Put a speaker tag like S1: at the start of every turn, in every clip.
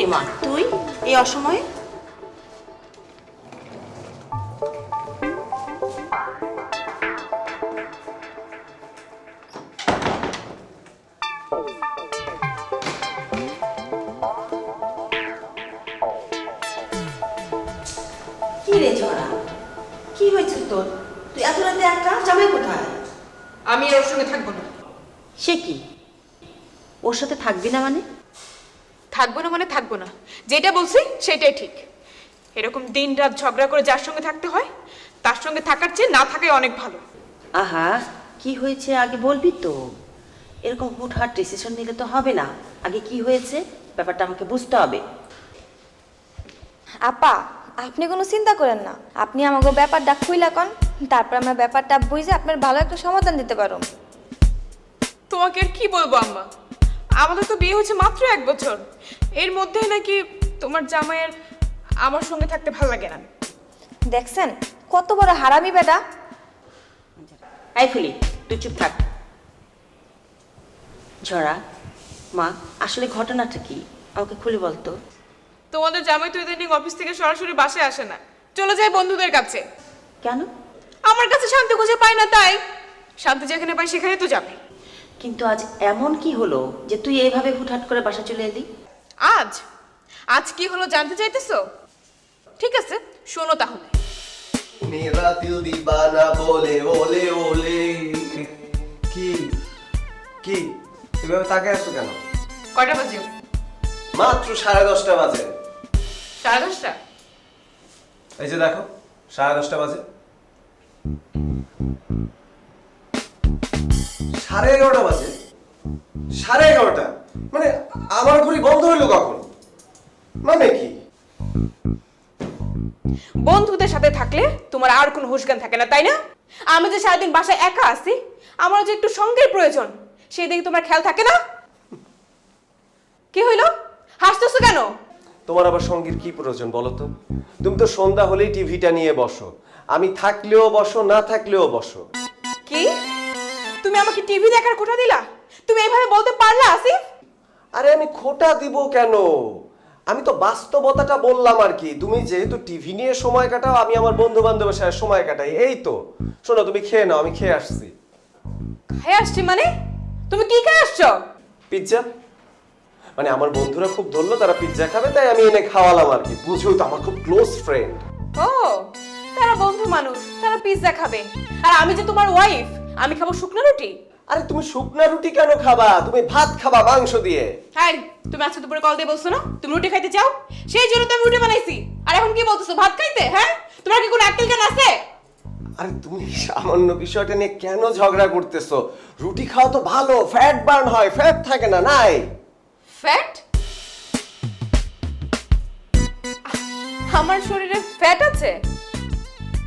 S1: রে মা তুই এই অসময়ে? কি রে ঝরা, কি হয়েছে তোর? তুই এত রাতে একা, জামাই কোথায়?
S2: আমি ওর সঙ্গে থাকবো না।
S1: সে কি, ওর সাথে থাকবি না মানে?
S2: থাকবো না মানে থাকবো না, যেটা বলছি সেটাই ঠিক। এরকম দিন রাত ঝগড়া করে যার সঙ্গে থাকতে হয় তার সঙ্গে থাকার চেয়ে না থাকাই অনেক ভালো।
S1: আহা, কি হয়েছে আগে বলবি তো। এরকম হুটহাট ডিসিশন নিলে তো হবে না। আগে কি হয়েছে ব্যাপারটা আমাকে বুঝতে হবে।
S3: আপা, আপনি কোনো চিন্তা করেন না, আপনি আমাকে ব্যাপারটা খুইলা কন, তারপর আমরা ব্যাপারটা বুঝে আপনার ভালো একটা সমাধান দিতে পারো।
S2: তোমাকে আর কি বলবো আম্মা, আমাদের তো বিয়ে হয়েছে মাত্র 1 বছর, এর মধ্যে নাকি তোমার জামাইয়ের আমার সঙ্গে থাকতে ভালো লাগে না।
S3: দেখছেন কত বড় হারামি বেটা।
S1: এই ফুলি, তুই চুপ থাক। ঝরা মা, আসলে ঘটনাটা কি আমাকে খুলে বলতো।
S2: তোমাদের জামাই তো ইদানিং অফিস থেকে সরাসরি বাসায় আসে না, চলে যায় বন্ধুদের কাছে।
S1: কেন?
S2: আমার কাছে শান্তি খুঁজে পায় না, তাই শান্তি যেখানে পাই সেখানে তো যাবে।
S1: কিন্তু আজ এমন কি হলো যে তুই এইভাবে হুটহাট করে বাসা চলে এলি?
S2: আজ আজ কি হলো জানতে চাইতেছো? ঠিক আছে, শোনো তাহলে।
S4: मेरा दिल दीवाना बोले ओले ओले। কি কি এভাবে তাকে আসছো কেন?
S2: কয়টা বাজে?
S4: মাত্র 10:30 বাজে।
S2: 10:30?
S4: এই যে দেখো 10:30 বাজে। 11:30 বাজে। 11:30 মানে আমার ঘড়ি বন্ধ হইলো কখন? মানে কি?
S2: বন্ধুদের সাথে থাকলে তোমার আর কোনো হুঁশজ্ঞান থাকে না, তাই না? আমি যে সারাদিন বাসায় একা আছি, আমার যে একটু সঙ্গের প্রয়োজন, সেই দিকে তোমার খেয়াল থাকে না? কি হইলো, হাসতেছো কেন?
S4: তোমার আবার সঙ্গীর কি প্রয়োজন বলো তো? তুমি তো সন্ধ্যা হলেই টিভিটা নিয়ে বসো, আমি থাকলেও বসো না থাকলেও বসো।
S2: কি, তুমি আমাকে টিভি দেখার খোটা দিলা? তুমি এইভাবে বলতে পারলা আসিফ?
S4: আরে আমি খোটা দিব কেন? আমি তো বাস্তবতাটা বললাম আর কি। তুমি যেহেতু টিভি নিয়ে সময় কাটাও, আমি আমার বন্ধু বান্ধবের সাথে সময় কাটাই, এই তো। শোনো, তুমি খেয়ে নাও, আমি খেয়ে আসছি।
S2: খেয়ে আসছি মানে? তুমি কি খেয়ে আসছো?
S4: পিৎজা। মানে আমার বন্ধুরা খুব ধরলো, তারা পিৎজা খাবে, তাই আমি এনে খাওয়ালাম আর কি। বুঝো তো, আমার খুব ক্লোজ ফ্রেন্ড।
S2: ও, তারা বন্ধু মানুষ, তারা পিৎজা খাবে, আর আমি যে তোমার ওয়াইফ, আমি খাবো শুকনো রুটি।
S4: আরে তুমি শুকনা রুটি কেন খাবা? তুমি ভাত খাবা মাংস দিয়ে।
S2: হ্যাঁ, তুমি আজকে দুপুরে কল দিয়ে বলছো না তুমি রুটি খাইতে চাও, সেই জন্য তো আমি রুটি বানাইছি। আর এখন কি বলতেছো ভাত খাইতে? হ্যাঁ, তোমার কি কোনো আক্কেল জ্ঞান আছে?
S4: আরে তুমি সামান্য বিষয়টা নিয়ে কেন ঝগড়া করতেছো? রুটি খাওয়া তো ভালো, ফ্যাট বার্ন হয়, ফ্যাট থাকে না। নাই
S2: ফ্যাট? আমার শরীরে ফ্যাট আছে?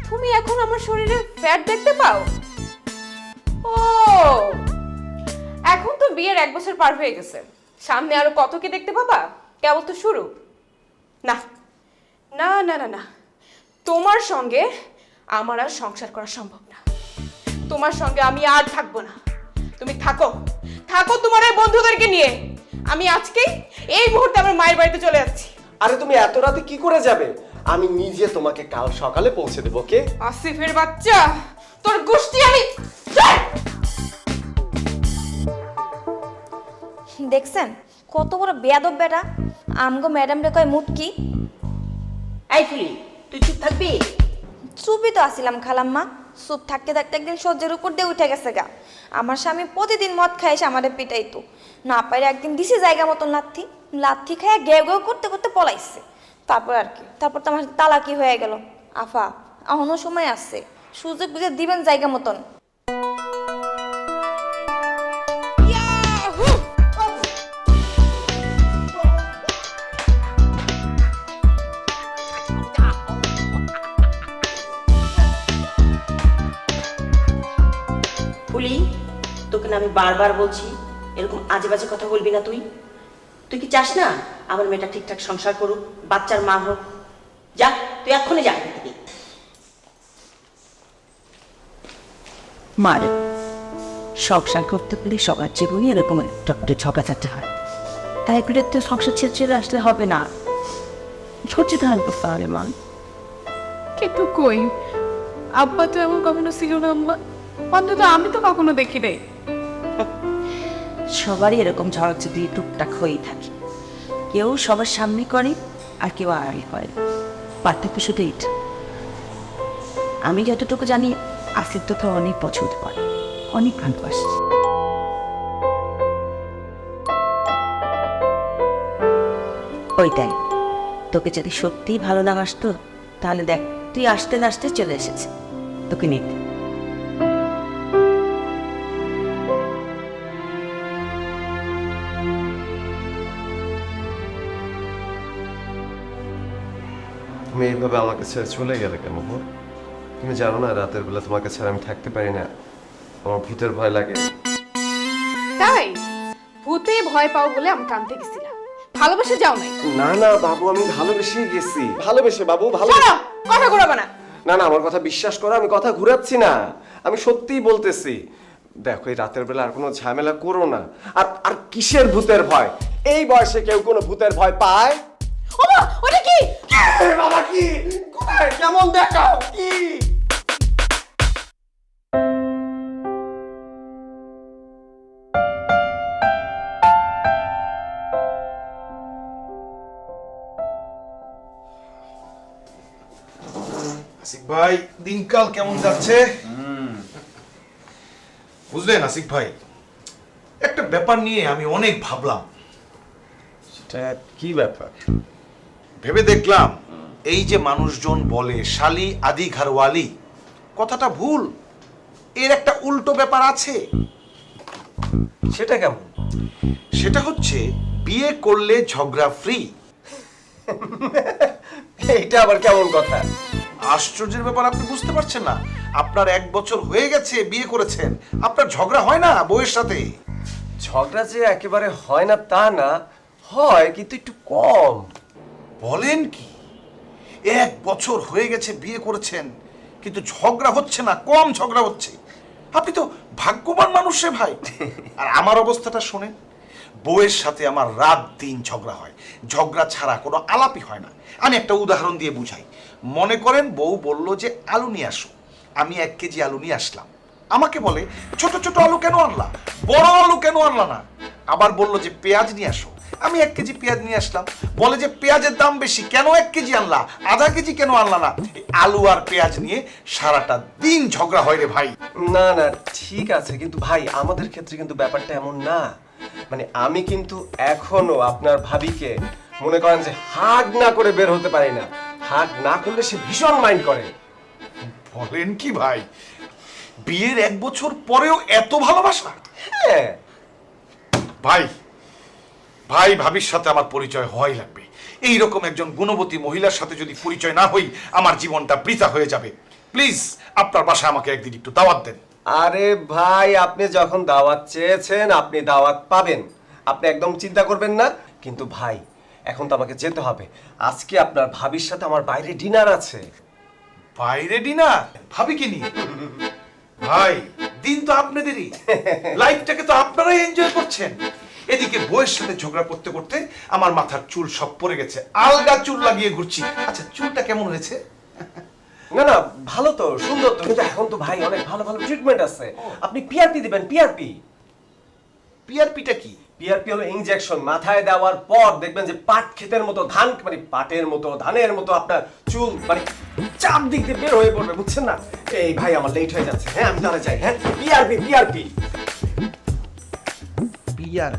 S2: তুমি এখন আমার শরীরে ফ্যাট দেখতে পাও? ও, এখন তো বিয়ের 1 বছর পার হয়ে গেছে, সামনে আরো কত কি দেখতে পাবা? কেবল তো শুরু। না না না না না, তোমার সঙ্গে আমার আর সংসার করা সম্ভব না। তোমার সঙ্গে আমি আর থাকবো না। তুমি থাকো, থাকো তোমার এই বন্ধুদেরকে নিয়ে। আমি আজকেই এই মুহূর্তে আমার মায়ের বাড়িতে চলে যাচ্ছি।
S4: আরে তুমি এত রাতে কি করে যাবে? আমি নিজে তোমাকে কাল সকালে পৌঁছে দেবো। কে?
S2: আসিফের বাচ্চা, তোর গোষ্ঠী আমি।
S3: দেখছেন কত বড় বেয়াদব বেটা। আমগো ম্যাডাম রে কয় মুটকি।
S1: এই ফুলি, তুই চুপ থাকবি?
S3: চুপই তো আসিলাম খালাম্মা, চুপ থাকতে থাকতে একদিন সহ্যের উপর দিয়ে উঠে গেছে গা। আমার স্বামী প্রতিদিন মদ খায় এসে আমাদের পিটাইতো, না পাইরে একদিন দিছে জায়গা মতন লাথি, লাথি খায় গেউ গেউ করতে করতে পলাইছে। তারপর আর কি, তারপর তো আমার তালাকি হয়ে গেল। আফা, এখনো সময় আছে, সুযোগ বুঝে দিবেন জায়গা মতন।
S1: ফুলি, তোকে না আমি বারবার বলছি এরকম আজে বাজে কথা বলবি না। তুই তুই কি চাস না আমার মেয়েটা ঠিকঠাক সংসার করুক, বাচ্চার মা হোক? যা, তুই এক্ষুনি যা এখান থেকে।
S5: মারে সংসার করতে পারলে সবার জীবনে এরকম একটা ঝগড়াঝাটি হয়।
S1: তাই করে তো সংসার ছেড়ে ছেড়ে আসলে হবে না, সহ্য ধারণ করতে হবে মান।
S2: কিন্তু কই, আব্বা তো এমন কখনো ছিল না আম্মা, অন্তত আমি তো কখনো দেখি নাই।
S1: সবারই এরকম ঝড়াঝড়ি টুকটাক হয়েই থাকে, কেউ সবার সামনে করে আর কেউ আড়ালে করে, পার্থক্য শুধু এটা। আমি যতটুকু জানি আসিফ তোকে অনেক পছন্দ করে, অনেক ভালোবাসে। ওইটাই, তোকে যদি সত্যিই ভালো না বাসতো তাহলে দেখ তুই আসতে না আসতে চলে এসেছে তোকে নিতে।
S4: তুমি এইভাবে আমাকে ছেড়ে চলে গেলে কেন বোন? তুমি জানো না রাতের বেলা তোমাকে ছাড়া আমি থাকতে পারি না, আমার ভূতের ভয় লাগে।
S2: তাই ভূতে ভয় পাও বলে আমি কানতে গেছিলাম, ভালোবাসে যাও নাই?
S4: না না বাবু, আমি ভালোবেসে গেছি, ভালোবেসে বাবু, ভালো।
S2: কথা ঘুরাবে না।
S4: না না, আমার কথা বিশ্বাস করো, আমি কথা ঘুরাচ্ছি না, আমি সত্যিই বলতেছি। দেখো এই রাতের বেলা আর কোনো ঝামেলা করো না। আর আর কিসের ভূতের ভয়? এই বয়সে কেউ কোনো ভূতের ভয় পায়?
S2: ওমা, ওটা কি?
S4: এ বাবা, কি কোথায় কেমন দেখাও কি?
S5: আসিফ ভাই, দিনকাল কেমন যাচ্ছে? বুঝলেন আসিফ ভাই, একটা ব্যাপার নিয়ে আমি অনেক ভাবলাম।
S4: সেটা কি ব্যাপার?
S5: ভেবে দেখলাম এই যে মানুষজন বলে শালি আদি ঘরওয়ালি, কথাটা ভুল। এর একটা উল্টো ব্যাপার আছে।
S4: সেটা কেমন?
S5: সেটা হচ্ছে বিয়ে করলে ঝগড়া ফ্রি।
S4: এটা আবার কেমন কথা?
S5: আশ্চর্যের ব্যাপার, আপনি বুঝতে পারছেন না? আপনার 1 বছর হয়ে গেছে বিয়ে করেছেন, আপনার ঝগড়া হয় না বউয়ের সাথে?
S4: ঝগড়া যে একেবারে হয় না তা না, হয় কিন্তু একটু কম।
S5: বলেন কি? 1 বছর হয়ে গেছে বিয়ে করেছেন কিন্তু ঝগড়া হচ্ছে না, কম ঝগড়া হচ্ছে। আপনি তো ভাগ্যবান মানুষ রে ভাই। আর আমার অবস্থাটা শোনেন, বউয়ের সাথে আমার রাত দিন ঝগড়া হয়, ঝগড়া ছাড়া কোনো আলাপই হয় না। আমি একটা উদাহরণ দিয়ে বুঝাই। মনে করেন বউ বলল যে আলু নিয়ে আসো, আমি 1 কেজি আলু নিয়ে আসলাম। আমাকে বলে ছোট ছোট আলু কেন আনলা, বড় আলু কেন আনলা না? আবার বলল যে পেঁয়াজ নিয়ে আসো, আমি 1 কেজি পেঁয়াজ নিয়ে আসলাম। বলে যে পেঁয়াজের দাম বেশি, কেন 1 কেজি আনলা, আধা কেজি কেন আনলা না? আলু আর পেঁয়াজ নিয়ে সারাটা দিন ঝগড়া হয় রে ভাই।
S4: না না ঠিক আছে, কিন্তু ভাই আমাদের ক্ষেত্রে কিন্তু ব্যাপারটা এমন না। মানে আমি কিন্তু এখনো আপনার ভাবিকে মনে করেন যে হাগ না করে বের হতে পারি না। হাগ না করলে সে ভীষণ মাইন্ড করে।
S5: বলেন কি ভাই, বিয়ের 1 বছর পরেও এত ভালোবাসা?
S4: হ্যাঁ
S5: ভাই ভাই, ভাবির সাথে আমার পরিচয় হওয়াই লাগবে। এইরকম একজন গুণবতী মহিলার সাথে যদি পরিচয় না হই, আমার জীবনটা বৃথা হয়ে যাবে। প্লিজ আপনার বাসায় আমাকে একদিন একটু দাওয়াত দেন।
S4: আরে ভাই, আপনি যখন দাওয়াত চেয়েছেন আপনি দাওয়াত পাবেন, আপনি একদম চিন্তা করবেন না। কিন্তু ভাই এখন তো আমাকে যেতে হবে, আজকে আপনার ভাবির সাথে আমার বাইরে ডিনার আছে।
S5: বাইরে ডিনার? ভাবিকে নিয়ে? ভাই দিন তো আপনাদেরই, লাইফটাকে তো আপনারাই এনজয় করছেন। এদিকে বউয়ের সাথে ঝগড়া করতে করতে আমার মাথার চুল সব পড়ে গেছে, আলগা চুল লাগিয়ে ঘুরছি। আচ্ছা চুলটা কেমন হয়েছে?
S4: না না ভালো তো, সুন্দর তো, কিন্তু এখন তো ভাই অনেক ভালো ভালো ট্রিটমেন্ট আছে। আপনি পিআরপি দিবেন। পিআরপি
S5: পিআরপিটা কি?
S4: পিআরপি হলো ইনজেকশন। মাথায় দেওয়ার পর দেখবেন যে পাট ক্ষেতের মতো, ধান মানে পাটের মতো, ধানের মতো আপনার চুল মানে চাপ দিক দিয়ে বের হয়ে পড়বে, বুঝছেন না? এই ভাই আমার লেট হয়ে যাচ্ছে, হ্যাঁ আমি তাহলে যাই। হ্যাঁ পিআরপি পিআরপি
S5: পিআর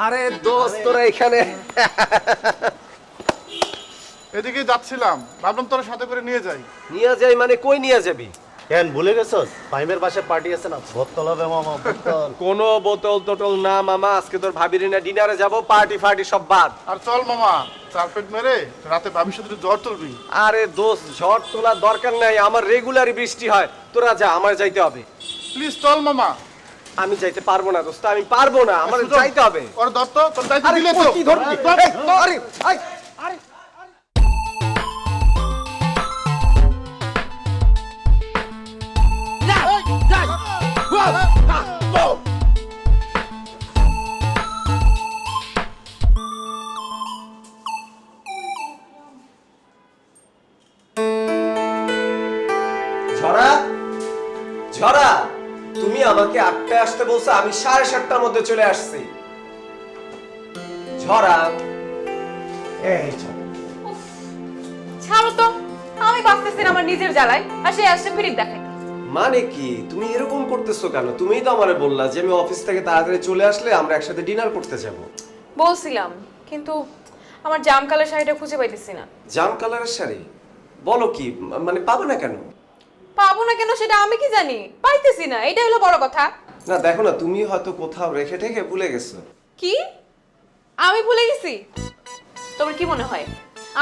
S4: আরে দোস্ত তোরা এখানে?
S6: এদিকে যাচ্ছিলাম, ভাবলাম তোর সাথে করে নিয়ে যাই।
S4: নিয়ে যাই মানে কই নিয়ে যাবি?
S7: কেন ভুলে গেছস? ফাইমের বাসায় পার্টি আছে না, বোতল হবে মামা, বোতল।
S4: কোনো বোতল টোটল না মামা, আজকে তোর ভাবির না ডিনারে যাব, পার্টি ফার্টি সব বাদ।
S6: আর চল মামা, 4 পেট মেরে রাতে ভাবির সাথে একটু জ্বর তুলবি।
S4: আরে দোস্ত ঝড় তোলার দরকার নাই, আমার রেগুলারই বৃষ্টি হয়। তোরা যা, আমার যাইতে হবে।
S6: প্লিজ চল মামা।
S4: আমি যাইতে পারবো না দোস্ত, আমি পারবো না, আমার যাইতে হবে।
S6: ওর দত্ত তোর দায়িত্ব
S4: আরে
S6: দিলে তো।
S4: কি ধরবি? আরে আরে আরে চলে আসতে বলছে, আমি 7:30টার মধ্যে চলে আসছি। ঝরা এই চল।
S2: ছাড়ো তো, আমি বাঁচতেছি না আমার নিজের জ্বালায়, আর সে আসছে ফিরিক দেখাইতে।
S4: মানে কি তুমি এরকম করতেছো কেন? তুমিই তো আমারে বললা যে আমি অফিস থেকে তাড়াতাড়ি চলে আসলে আমরা একসাথে ডিনার করতে যাব।
S2: বলছিলাম, কিন্তু আমার জাম কালার শাড়িটা খুঁজে পাইতেছি না।
S4: জাম কালারের শাড়ি? বলো কি, মানে পাবে না কেন?
S2: পাবো না কেন সেটা আমি কি জানি, পাইতেছি না, এটাই হলো বড় কথা।
S4: না দেখো না, তুমি হয়তো কোথাও রেখে ঠেকে ভুলে গেছো।
S2: কি আমি ভুলে গেছি? তোমার কি মনে হয়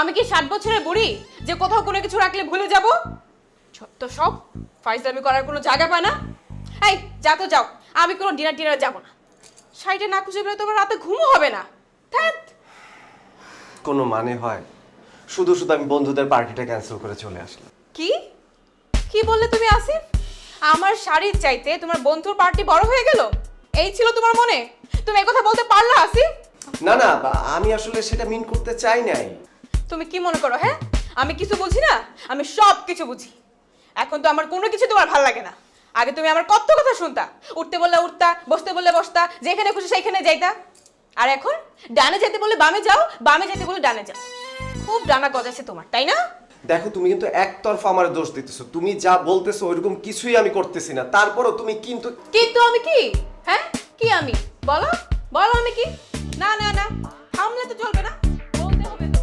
S2: আমি কি 60 বছরের বুড়ি যে কোথাও কোনো কিছু রাখলে ভুলে যাব? তো সব ফাইজলামি করার কোনো জায়গা পায় না। এই যা তো যাও, আমি কোনো ডিনার যাব না। শাড়িটা না খুঁজে পেলে তোমার রাতে ঘুমও হবে না। ধ্যাৎ।
S4: কোনো মানে হয়? শুধু শুধু আমি বন্ধুদের পার্টিটা ক্যান্সেল করে চলে আসলাম।
S2: কি কি বললে তুমি আসিফ? আমার শাড়ির চাইতে তোমার বন্ধুর পার্টি বড় হয়ে গেল, এই ছিল তোমার মনে? তুমি এই কথা বলতে পারলা আসিফ?
S4: না না, আমি আসলে সেটা মিন করতে চাই নাই।
S2: তুমি কি মনে করো হ্যাঁ আমি কিছু বুঝি না? আমি সব কিছু বুঝি। এখন তো আমার কোনো কিছু তোমার ভালো লাগে না। আগে তুমি আমার কত কথা শুনতা, উঠতে বললে উঠতা, বসতে বললে বসতা, যেখানে খুশি সেইখানে যাইতা। আর এখন ডানে যেতে বলে বামে যাও, বামে যেতে বলে ডানে যাও। খুব ডানা গজাছে তোমার, তাই না?
S4: দেখো তুমি কিন্তু একতরফা আমার দোষ দিতেছো। তুমি যা বলতেছো ওইরকম কিছুই আমি করতেছি না, তারপরও তুমি কিন্তু
S2: কিন্তু আমি কি? হ্যাঁ কি আমি? বলো বলো আমি কি? না না না, থামলে তো চলবে না, বলতে হবে তো।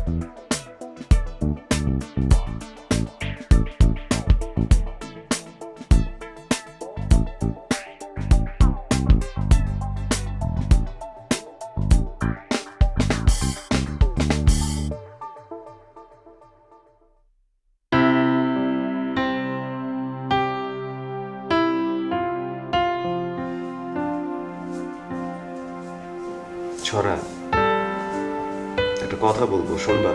S4: ছড়া, একটা কথা বলবো, শুনবা?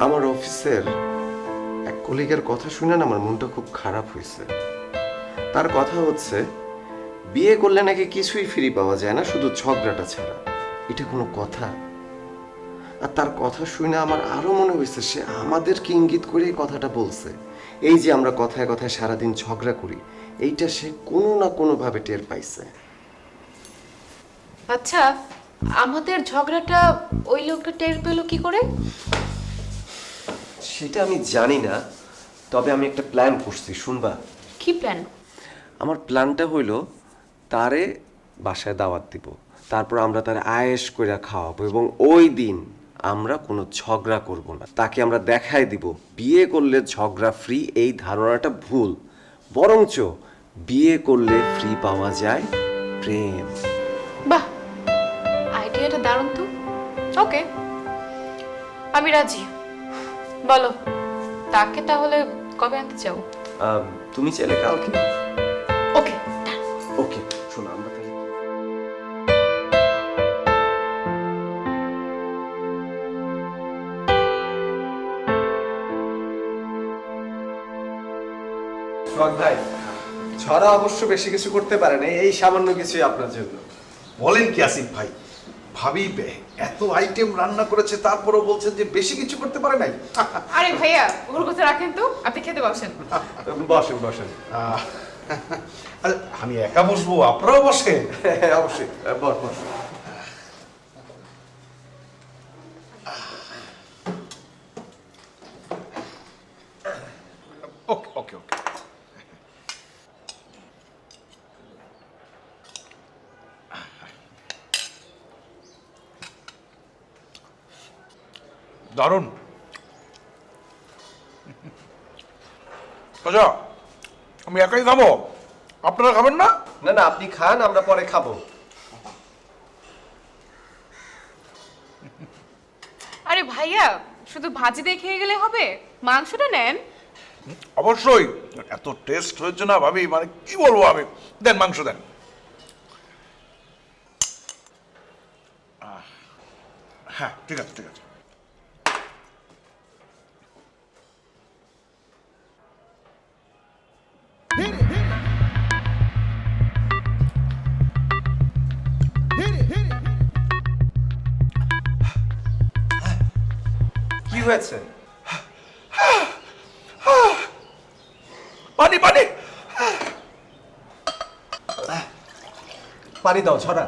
S4: আমার অফিসের এক কলিগের কথা শুনে না আমার মনটা খুব খারাপ হয়েছে। তার কথা হচ্ছে বিয়ে করলে নাকি কিছুই ফ্রি পাওয়া যায় না, শুধু ঝগড়াটা ছাড়া। এটা কোনো কথা? আর তার কথা শুনে আমার আরো মনে হয়েছে সে আমাদেরকে ইঙ্গিত করে এই কথাটা বলছে। এই যে আমরা কথায় কথায় সারাদিন ঝগড়া করি, এইটা সে কোনো না কোনো ভাবে টের পাইছে।
S2: আচ্ছা, আমাদের ঝগড়াটা ওই লোকটা টের পেলো কি করে?
S4: সেটা আমি জানি না, তবে আমি একটা প্ল্যান করছি, শুনবা?
S2: কি প্ল্যান?
S4: আমার প্ল্যানটা হইল তারে বাসায় দাওয়াত দিব, তারপর আমরা তার আয়েশ করে খাওয়াবো এবং ওই দিন আমরা কোনো ঝগড়া করব না। তাকে আমরা দেখাই দিব বিয়ে করলে ঝগড়া ফ্রি এই ধারণাটা ভুল, বরঞ্চ বিয়ে করলে ফ্রি পাওয়া যায় প্রেম।
S2: বাহ, আইডিয়াটা দারুণ তো। ওকে, আমি রাজি। বলো তাকে তাহলে কবে আনতে চাও?
S4: তুমি চাইলে কালকে।
S2: ওকে
S4: ওকে, শোনো আমরা তাহলে ভাই, ছড়া অবশ্য বেশি কিছু করতে পারে না, এই সামান্য কিছুই আপনার জন্য।
S5: বলেন কি আসিফ ভাই, ভাবি এত আইটেম রান্না করেছে তারপরও বলছেন যে বেশি কিছু করতে পারে নাই।
S2: আরে ভাইয়া ওর কথা রাখেন তো, আপনি খেতে বসেন।
S4: বসেন বসেন।
S5: আরে, আমি একা বসবো, আপনারাও বসেন।
S4: অবশ্যই, বস বস।
S5: ওকে ওকে ওকে। দারুণ। আচ্ছা, আমি একাই খাবো, আপনারা খাবেন না?
S4: না না, আপনি খান, আমরা পরে খাবো।
S2: আরে ভাইয়া শুধু ভাজি দিয়ে খেয়ে গেলে হবে? মাংসটা নেন।
S5: অবশ্যই, এত টেস্ট হয়েছে না ভাবি, মানে কি বলবো আমি। দেন মাংস দেন। হ্যাঁ ঠিক আছে ঠিক আছে।
S4: কি হয়েছে?
S5: পানি পানি।
S4: পানি দাও ছড়া।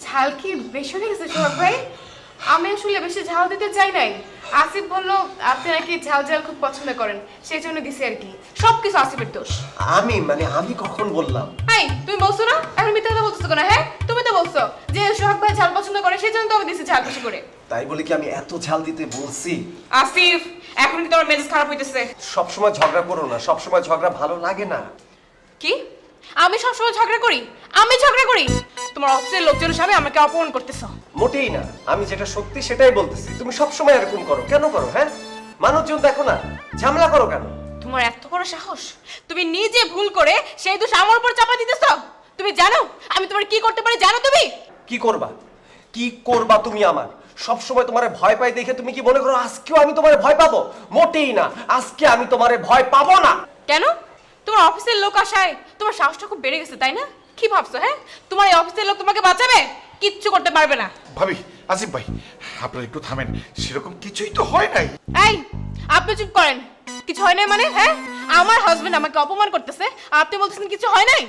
S2: ঝাল কি বেশি হয়ে গেছে সোহাগ ভাই? আমি আসলে বেশি ঝাল দিতে চাই নাই। আসিফ বললো আপনি নাকি ঝাল ঝাল খুব পছন্দ করেন, সেই জন্য দিছি আর কি। সবকিছু আসিফের দোষ।
S4: আমি কখন বললাম?
S2: এই তুমি বলছো না, এখন মিথ্যা কথা বলতেছো কেন? হ্যাঁ তুমি তো বলছো যে সোহাগ ভাই ঝাল পছন্দ করে, সেই জন্য তো আমি দিছি ঝাল বেশি করে।
S4: তাই বলে কি আমি এত ঝাল দিতে বলছি?
S2: আসিফ এখন কি তোমার মেজাজ খারাপ হইতেছে?
S4: সবসময় ঝগড়া করো না, সবসময় ঝগড়া ভালো লাগে না।
S2: কি আমি সবসময় ঝগড়া করি? আমি ঝগড়া করি? তোমার অফিসের লোকজনের সামনে আমাকে অপমান করতেছো।
S4: মোটেই না, আমি যেটা সত্যি সেটাই বলতেছি। তুমি সবসময় এরকম করো, কেন করো? হ্যাঁ, মানুষজন দেখো না, ঝামেলা করো কেন?
S2: তোমার এত বড় সাহস, তুমি নিজে ভুল করে সেই দোষ আমার উপর চাপা দিতেছো। তুমি জানো আমি তোমার কি করতে পারি? জানো তুমি
S4: কি করবা? কি করবা তুমি? আমার সবসময় তোমারে ভয় পাই দেখে তুমি কি মনে করো আজকেও আমি তোমারে ভয় পাবো? মোটেই না, আজকে আমি তোমারে ভয় পাবো না।
S2: কেন? তোমার অফিসের লোক আসায় তোমার সাহসটা খুব বেড়ে গেছে, তাই না? কি ভাবছো? হ্যাঁ, তোমার এই অফিসের লোক তোমাকে বাঁচাবে? কিচ্ছু করতে পারবে না।
S5: ভাবি, আসিফ ভাই আপনারা একটু থামেন, সেরকম কিছুই তো হয় নাই।
S2: এই আপনি চুপ করেন। কিছু হয় নাই মানে? হ্যাঁ, আমার হাজবেন্ড আমাকে অপমান করতেছে, আপনি বলতেছেন কিছু হয় নাই?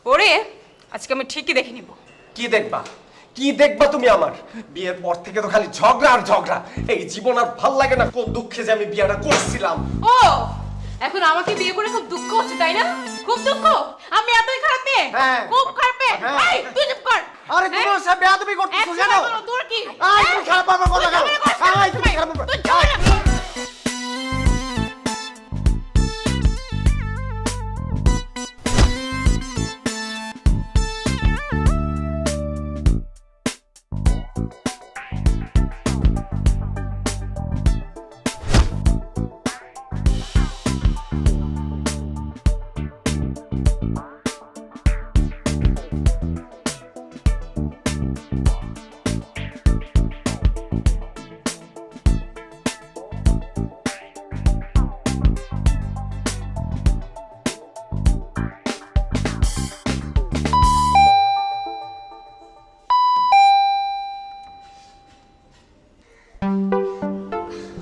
S2: ওরে আজকে আমি ঠিকই দেখে নিব।
S4: কি দেখবা? কি দেখবা তুমি? আমার বিয়ের পর থেকে তো খালি ঝগড়া আর ঝগড়া। এই জীবন আর ভাল লাগে না। কোন দুঃখে যে আমি বিয়েটা করছিলাম।
S2: ও এখন আমাকে বিয়ে করে খুব দুঃখ হচ্ছে, তাই না? খুব দুঃখ? আমি এতই খারাপ মেয়ে?
S4: হ্যাঁ।
S2: খুব খারাপ মেয়ে?
S4: হ্যাঁ।
S2: এই তুই চুপ কর।
S4: আরে তুমি
S2: হ্যাঁ?
S4: ওর সাথে বেয়াদবি করতেছো
S2: এক
S4: কেন?
S2: সময় বলো, তোর কি?
S4: আয়,
S2: হ্যাঁ?
S4: তুমি খারাপ পারবে কথা কেন?
S2: তুই ঝগড়া করছিস
S4: আয়, তুমি
S2: তুমি।
S4: খারাপ পারবে।
S2: তুই ঝগড়া কর।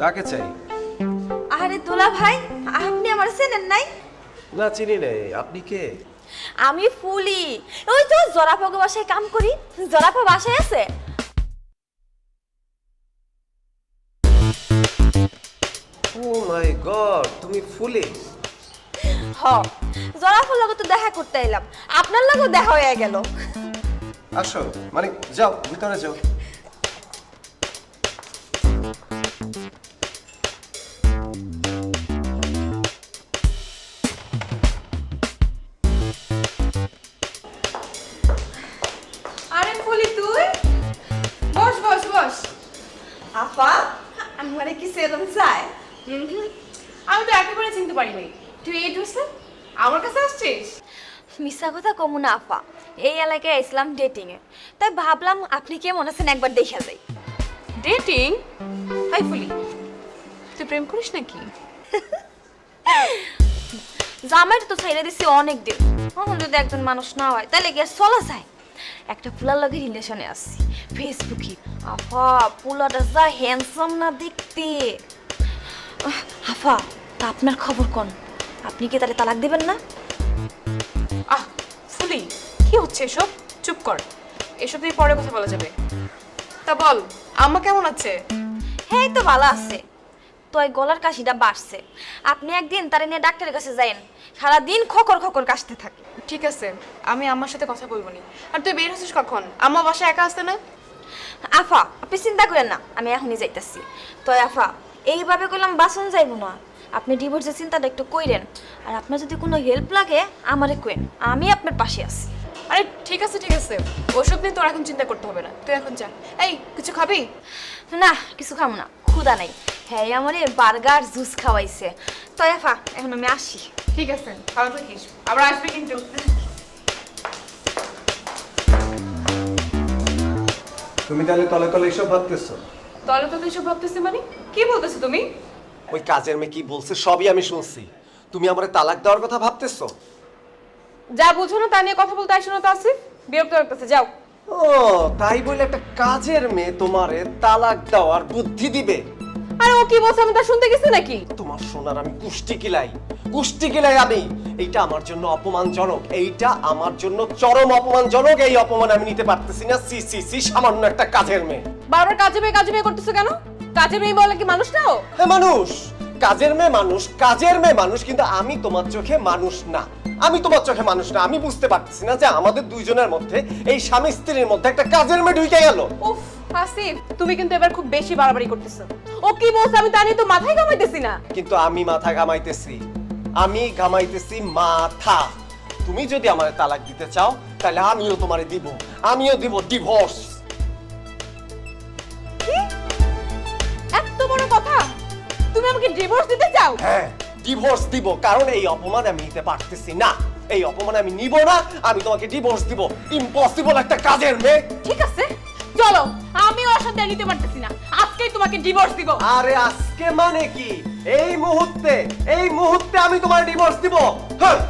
S4: কাকে চাই?
S3: আরে দুলা ভাই, আপনি আমার চেনেন নাই?
S4: না, চিনি নাই। আপনি কে?
S3: আমি ফুলি, ওই তো জরাফাগো বাসায় কাম করি। জরাফা বাসায় আছে?
S4: ও মাই গড, তুমি ফুলি?
S3: হ, জরাফার লগে তো দেখা করতে এলাম, আপনার লগেও দেখা হয়ে গেল।
S4: আসো, মানে যাও ভিতরে যাও।
S2: আরে ফুলি তুই বস বস বস।
S3: আপা, আমারে কি সেরম চাই?
S2: আমি তো একেবারে চিনতে পারিনি। তুই এই ড্রেসে আমার কাছে আসছিস?
S3: মিশা কথা কমু না আপা, এই এলাকায় আসলাম ডেটিং এ, তাই ভাবলাম আপনি কেমন আছেন একবার দেখা যাই।
S2: ডেটিং? হাই ফুলি, তুই প্রেম করিস নাকি?
S3: জামাইটা তো ছাইড়া দিছি অনেক দিন, এখন যদি একজন মানুষ না হয় তাহলে কি আর চলা যায়? একটা পুলার লগে রিলেশনে আসছি ফেসবুকে। আফা পুলাটা যা হ্যান্ডসাম না দেখতে। আফা, তা আপনার খবর কোন? আপনি কি তারে তালাক দিবেন না?
S2: আহ ফুলি, কি হচ্ছে এসব? চুপ কর, এসব তুই পরে কথা বলা যাবে। তা বল, আম্মা কেমন আছে?
S3: হ্যাঁ, এই তো ভালো আছে। তো এই গলার কাশিটা বাড়ছে, আপনি একদিন তারে নিয়ে ডাক্তারের কাছে যাইন, সারাদিন খকর খকর কাশতে থাকে।
S2: ঠিক আছে, আমি আম্মার সাথে কথা বলবো নি। আর তুই বের হচ্ছিস কখন? আম্মা বাসায় একা আসতে না?
S3: আফা আপনি চিন্তা করেন না, আমি এখনই যাইতাছি। তো আফা, এইভাবে করলাম বাসন যাইব না, আপনি ডিভোর্সের চিন্তাটা একটু কইরেন। আর আপনার যদি কোনো হেল্প লাগে আমারে কইন, আমি আপনার পাশে আছি।
S2: আরে ঠিক আছে ঠিক আছে, ওসব নিয়ে তোর এখন চিন্তা করতে হবে না, তুই এখন যা। এই কিছু খাবি?
S3: না, কিছু খাবো না, ক্ষুধা নাই। হ্যাঁ, আমারে বার্গার জুস খাওয়াইছে। তো আফা, এখন আমি আসি।
S2: ঠিক আছে, ভালো থাকিস, আবার আসবি কিন্তু।
S4: তুমি তাহলে তলে তলে এসব ভাবতেছো?
S2: তলে তো তুই সব ভাবতেছি মানে? কি বলতেছো তুমি?
S4: ওই কাজের মেয়ে কি বলছে সবই আমি শুনছি। তুমি আমারে তালাক দেওয়ার কথা ভাবতেছো?
S2: যা বুঝো না তা নিয়ে কথা বলতে আসো না তো আসিফ, বিরক্ত লাগতেছে, যাও।
S4: ও তাই বলে একটা কাজের মেয়ে তোমারে তালাক দেওয়ার বুদ্ধি দিবে?
S2: আর ও কি বলছে আমি তা শুনতে গেছি নাকি?
S4: তোমার শোনার আমি কুষ্টি কিলাই আমি। এইটা আমার জন্য অপমানজনক, এইটা আমার জন্য চরম অপমানজনক। এই অপমান আমি নিতে পারতেছি না। সি সি সি, সামান্য একটা কাজের মেয়ে।
S2: বারবার কাজে মেয়ে করতেছো কেন? কাজের মেয়ে বলে কি মানুষ নাও?
S4: হ্যাঁ মানুষ, কাজের মেয়ে মানুষ, কিন্তু আমি তোমার চোখে মানুষ না। আমি বুঝতে পারতেছি না যে আমাদের দুইজনের মধ্যে, এই স্বামী স্ত্রীর মধ্যে একটা কাজের মেয়ে ঢুকে গেল।
S2: উফ হাসিব, তুমি কিন্তু এবার খুব বেশি বাড়াবাড়ি করতেছো। ও কি বলছে আমি তা নিয়ে তো মাথায় ঘামাইতেছি না।
S4: কিন্তু আমি মাথা ঘামাইতেছি মাথা। তুমি যদি আমার তালাক দিতে চাও তাহলে আমিও তোমারে দিব, ডিভোর্স।
S2: কি এত বড় কথা? তুমি আমাকে ডিভোর্স দিতে চাও?
S4: হ্যাঁ, ডিভোর্স দিব, কারণ এই অপমান আমি নিতে পারতেছি না। এই অপমান আমি নিব না। আমি তোমাকে ডিভোর্স দিব। ইম্পসিবল একটা কাজের মেয়ে।
S2: ঠিক আছে, চলো। আমি ওর সাথে নিতে পারতেছি না, আজকেই তোমাকে ডিভোর্স দিব।
S4: আরে আজকে মানে কি? এই মুহূর্তে আমি তোমার ডিভোর্স দিব। হ্যাঁ।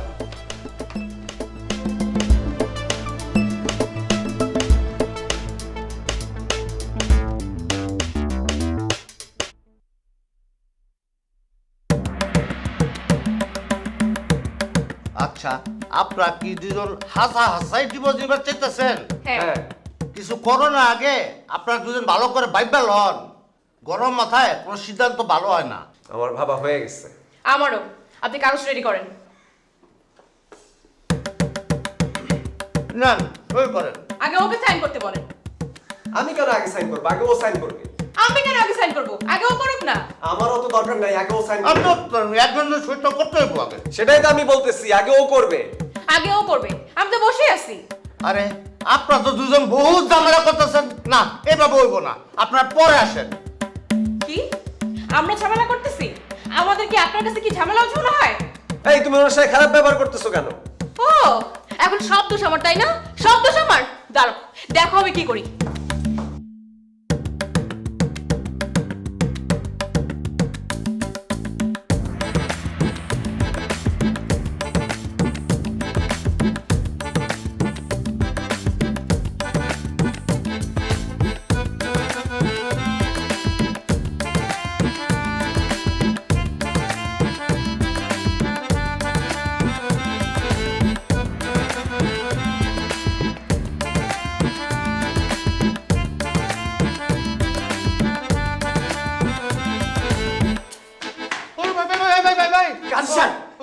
S7: আচ্ছা, আপনারা কি দুজন হাসাই ডিভোর্স দিবার চাইতেছেন?
S2: হ্যাঁ।
S7: কিছু করো না, আগে আপনারা দুজন ভালো করে ভাইবা লন। গরম মাথায় কোনো সিদ্ধান্ত ভালো হয় না।
S4: আমার ভাবা হয়ে গেছে।
S2: আমারও। আপনি কাগজ রেডি করেন।
S7: না, ওই করেন।
S2: আগে ওকে সাইন করতে বলেন।
S4: আমি কেন আগে সাইন করবো? আগে ও সাইন করবে।
S2: আমি কেন আগে সাইন করব? আগে ও করুক না।
S4: আমারও তো দরকার নাই, আগে ও সাইন
S7: আপনি
S4: করবে।
S7: একজনের সইটা করতে হইব আগে।
S4: সেটাই তো আমি বলতেছি, আগে ও করবে।
S2: আগে ও করবে, আমি তো বসে আছি।
S7: আরে আপনারা তো দুজন বহুত ঝামেলা করতেছেন। না, এভাবে হইব না, আপনারা পরে আসেন।
S2: কি আমরা ঝামেলা করতেছি? আমাদের কি আপনার কাছে কি ঝামেলা হচ্ছে মনে হয়?
S4: এই তুমি ওর সাথে খারাপ ব্যবহার করতেছো কেন?
S2: ও এখন সব দোষ আমার, তাই না? সব দোষ আমার। দাঁড়াও, দেখো আমি কি করি।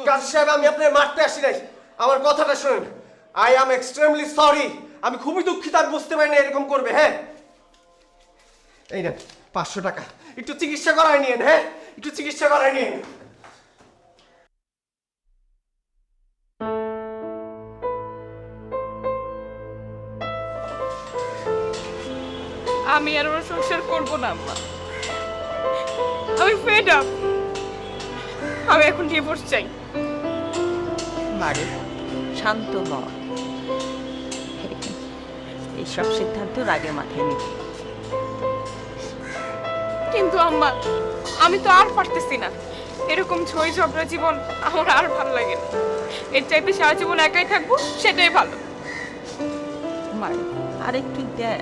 S4: কাজী সাহেব, আমি আপনার মারতে আসি নাই। আমার কথাটা শুনেন। I am extremely sorry. আমি খুবই দুঃখিত, আমি বুঝতে পারি না এরকম করবে। হ্যাঁ, এই নেন 500 টাকা, একটু চিকিৎসা করায় নিয়েন। হ্যাঁ, একটু চিকিৎসা করায় নিয়েন।
S2: আমি আর ওর সংসার করব না আম্মা। আমি ফেড আপ। আমি এখন ডিভোর্স চাই।
S1: মারে শান্ত হ। এইসব সিদ্ধান্ত আগে মাথায় নিবি।
S2: কিন্তু আম্মা, আমি তো আর পারতেছি না। এরকম ঝই ঝগড়া জীবন আমার আর ভালো লাগে না। এর চাইতে সারা জীবন একাই থাকবো, সেটাই ভালো।
S1: মারে আরেকটু দেখ।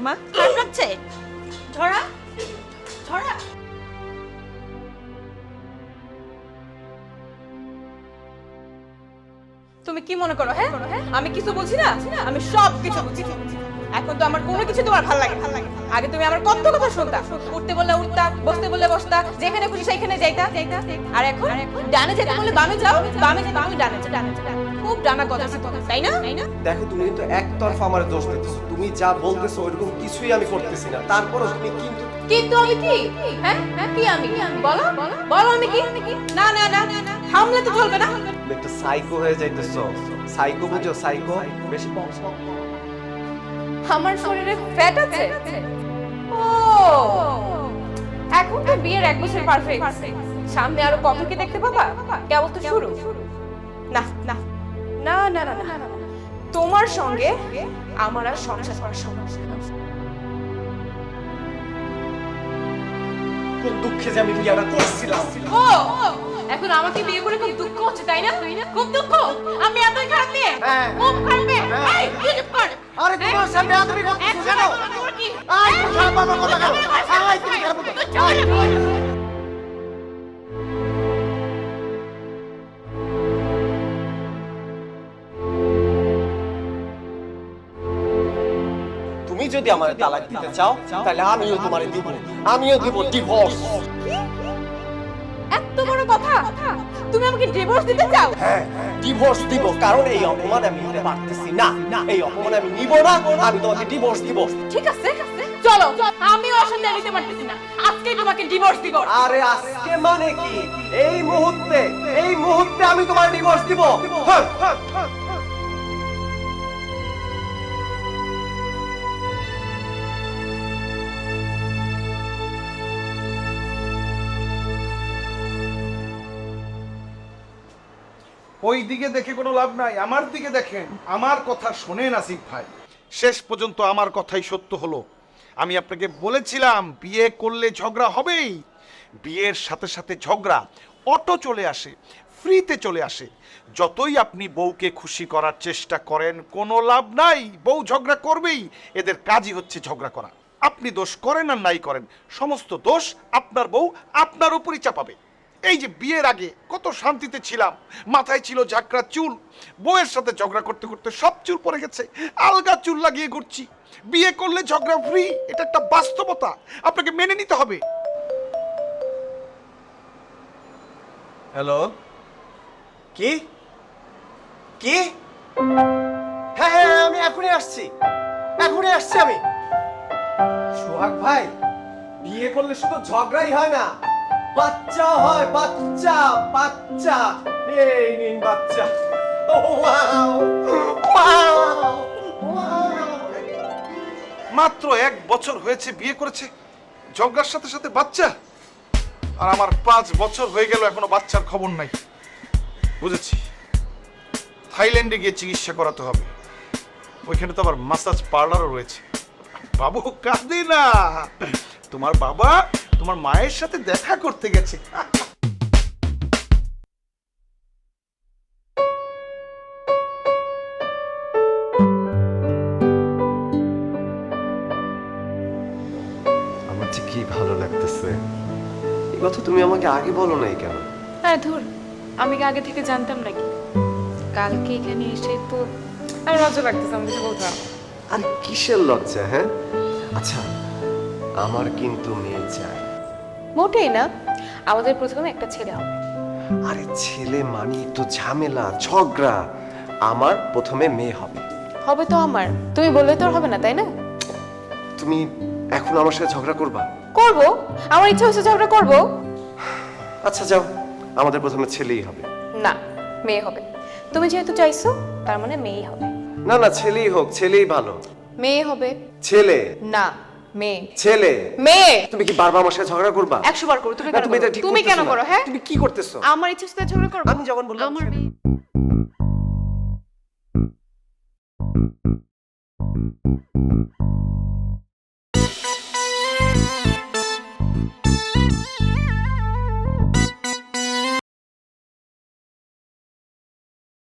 S1: মা কার কাছে? ধরা ধরা।
S2: তুমি কি মনে করো? হ্যাঁ, আমি কিছু বলছি না? আমি সব কিছু বুঝি। এখন তো আমার কোনো কিছু তোমার ভালো লাগে। আগে তুমি আমার কত কথা শুনতা। উঠতে বললে উঠতা, বসতে বললে বসতা, যেখানে খুশি সেইখানে যাইতা। আর এখন ডানে যেতে বললে বামে যাও, বামে যেতে বললে ডানে যাও। খুব ডানা কথা আছে তোমার, তাই না?
S4: দেখো, তুমি কিন্তু একতরফা আমার দোষ দিতেছো। তুমি যা বলতেছো ওইরকম কিছুই আমি করতেছি না। তারপরও তুমি
S2: কিন্তু আমি কি? হ্যাঁ, কি আমি? বলো বলো আমি কি? না না না, থামলে তো চলবে না।
S4: একটা সাইকো হয়ে যাইতেছো। সাইকো বুঝো? সাইকো বেশি
S2: আমার শরীরে ফ্যাট আছে। ও এখন তো বিয়ের 1 বছর পার হয়ে গেছে। সামনে আরো কত কি দেখতে পাবা? কেবল তো শুরু। না না না না না না, তোমার সঙ্গে আমার আর সংসার করা সম্ভব না।
S4: কোন দুঃখে যে আমি বিয়েটা করছিলাম।
S2: ও এখন আমাকে বিয়ে করে খুব দুঃখ হচ্ছে তাই না? খুব দুঃখ? আমি এতই খারাপ মেয়ে?
S7: হ্যাঁ।
S2: খুব খারাপ মেয়ে?
S7: হ্যাঁ।
S2: এই, তুই চুপ কর।
S7: আরে তোমার সামনে তুমি করতেছো
S2: একদম
S7: কেন?
S2: না, তোর কি?
S7: আই খারাপ বাবা কথা কেন? আই তুমি খারাপ কথা।
S2: তুই চল না।
S4: তুমি যদি আমার তালাক দিতে চাও তাহলে আমিও তোমারে দিব, আমিও দিব ডিভোর্স।
S2: এত বড় কথা? তুমি আমাকে ডিভোর্স দিতে চাও?
S4: হ্যাঁ, ডিভোর্স দিব, কারণ এই অপমান আমি নিতে পারতেছি না। এই অপমান আমি নিব না, আমি তোমাকে ডিভোর্স দিব।
S2: ঠিক আছে, চলো। আমি ওর সাথে নিতে পারতেছি না, আজকেই তোমাকে ডিভোর্স দিব।
S4: আরে আজকে মানে কি? এই মুহূর্তে, এই মুহূর্তে আমি তোমার ডিভোর্স দিব। হ্যাঁ, হ্যাঁ, হ্যাঁ।
S5: ওই দিকে দেখে কোনো লাভ নাই, আমার দিকে দেখেন। আমার কথা শোনেন আসিফ ভাই, শেষ পর্যন্ত আমার কথাই সত্য হলো। আমি আপনাকে বলেছিলাম বিয়ে করলে ঝগড়া হবেই। বিয়ের সাথে সাথে ঝগড়া অটো চলে আসে, ফ্রিতে চলে আসে। যতই আপনি বউকে খুশি করার চেষ্টা করেন কোনো লাভ নাই, বউ ঝগড়া করবেই। এদের কাজই হচ্ছে ঝগড়া করা। আপনি দোষ করেন আর নাই করেন, সমস্ত দোষ আপনার বউ আপনার উপরই চাপাবে। এই যে বিয়ের আগে কত শান্তিতে ছিলাম, মাথায় ছিল ঝাঁকড়া চুল, বউয়ের সাথে ঝগড়া করতে করতে সব চুল পড়ে গেছে, আলগা চুল লাগিয়ে ঘুরছি। বিয়ে করলে ঝগড়া ফ্রি, এটা একটা বাস্তবতা, আপনাকে মেনে নিতে হবে।
S4: হ্যালো, কি কি? হ্যাঁ হ্যাঁ, আমি এখনই আসছি, এখনই আসছি আমি। সোহাগ ভাই, বিয়ে করলে শুধু ঝগড়াই হয় না, বাচ্চা হয়, বাচ্চা বাচ্চা। এই নিন বাচ্চা। Wow wow wow.
S5: মাত্র 1 বছর হয়েছে বিয়ে করেছে, ঝগড়ার সাথে সাথে বাচ্চা। আর আমার 5 বছর হয়ে গেল এখনো বাচ্চার খবর নাই। বুঝেছি, থাইল্যান্ডে গিয়ে চিকিৎসা করাতে হবে। ওইখানে তো আবার মাসাজ পার্লারও রয়েছে। বাবু কাঁদে না, তোমার বাবা তোমার মায়ের সাথে দেখা করতে গেছে।
S4: আমার যে কি ভালো লাগতেছে। এই কথা তুমি আমাকে আগে বলো নাই কেন?
S2: হ্যাঁ ধুর, আমি কি আগে থেকে জানতাম নাকি? কালকে এখানে এসে তো আমার লজ্জা লাগতেছে, আমি কিছু বলতাম।
S4: আরে কিসের লজ্জা? হ্যাঁ, আচ্ছা, আমার কিন্তু মেয়ে চাই।
S2: মোটেই না, আমাদের প্রথমে একটা ছেলে হবে।
S4: আরে ছেলে মানি তো ঝামেলা, ঝগড়া। আমার প্রথমে মেয়ে হবে।
S2: হবে তো আমার, তুমি বললে তো আর হবে না, তাই না?
S4: তুমি এখন আমার সাথে ঝগড়া করবা?
S2: করবো, আমার ইচ্ছা হচ্ছে ঝগড়া করবো।
S4: আচ্ছা যাও, আমাদের প্রথমে ছেলেই হবে।
S2: না, মেয়ে হবে। তুমি যেহেতু চাইছো তার মানে মেয়েই হবে।
S4: না না, ছেলেই হোক, ছেলেই ভালো।
S2: মেয়ে হবে।
S4: ছেলে
S2: না, মেয়ে।
S4: ছেলে।
S2: মেয়ে।
S4: তুমি কি বারবার আমার সাথে ঝগড়া করবা?
S2: 100 বার করো। তুমি
S4: না,
S2: কেন
S4: তুমি এটা
S2: করো?
S4: ঠিক
S2: তুমি কেন
S4: করতেছো না।
S2: করো? হ্যাঁ,
S4: তুমি কি করতেছো?
S2: আমার ইচ্ছা হচ্ছে ঝগড়া করবো।
S4: আমি যখন বললাম
S2: আমার
S4: ছেলে-
S2: মেয়ে।